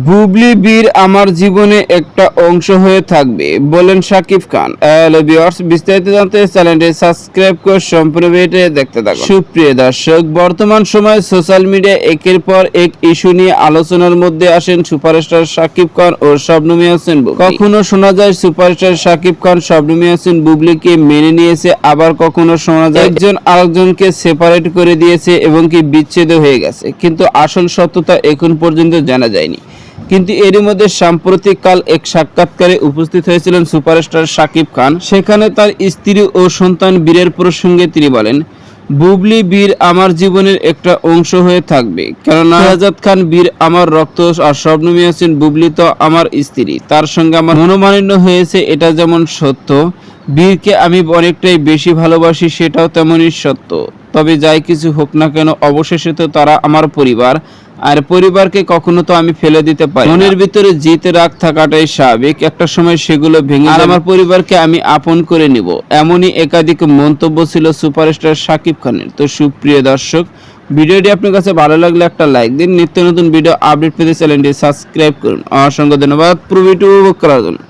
বুবলি বীর আমার জীবনে একটা অংশ হয়ে থাকবে বলেন শাকিব খান। হ্যালো ভিউয়ার্স, বিস্তারিত জানতে চ্যানেলটি সাবস্ক্রাইব করে সম্পূর্ণ ভিডিওটি দেখতে থাকুন। সুপ্রিয় দর্শক, বর্তমান সময়ে সোশ্যাল মিডিয়া একের পর এক ইস্যু নিয়ে আলোচনার মধ্যে আসেন সুপারস্টার শাকিব খান ও শবনম ইয়াসমিন বুবলি। কখনো শোনা যায় সুপারস্টার শাকিব খান শবনম ইয়াসমিন বুবলিকে মেনে নিয়েছে, আবার কখনো শোনা যায় একজন আরেকজনকে সেপারেট করে দিয়েছে এবং কি বিচ্ছেদ হয়ে গেছে, কিন্তু আসল সত্যতা এখন পর্যন্ত জানা যায়নি। কিন্তু এরই মধ্যে সাম্প্রতিককাল এক সাক্ষাৎকারে উপস্থিত হয়েছিলেন সুপারস্টার শাকিব খান। সেখানে তার স্ত্রী ও সন্তান বীরের প্রসঙ্গে তিনি বলেন, বুবলি বীর আমার জীবনের একটা অংশ হয়ে থাকবে, কেননা শাহজাদ খান বীর আমার রক্ত আর শবনম ইয়াসমিন বুবলি তো আমার স্ত্রী। তার সঙ্গে আমার মনোমালিন্য হয়েছে, এটা যেমন সত্য, বীরকে আমি অনেকটাই বেশি ভালোবাসি সেটাও তেমনই সত্য। তবে যাই কিছু হোক না কেন, অবশেষে তো তারা আমার পরিবার, আর পরিবারকে কখনো তো আমি ফেলে দিতে পারি না। মনের ভিতরে জিতে রাগ থাকাটাই স্বাভাবিক, একটা সময় সেগুলো ভেঙে আর আমার পরিবারকে আমি আপন করে নিব। এমনই একাধিক মন্তব্য ছিল সুপারস্টার শাকিব খানের। তো সুপ্রিয় দর্শক, ভিডিওটি আপনার কাছে ভালো লাগলে একটা লাইক দিন। নিত্য নতুন ভিডিও আপডেট পেতে চ্যানেলটি সাবস্ক্রাইব করুন। অসংখ্য ধন্যবাদ পুরো ভিডিও উপভোগ করার জন্য।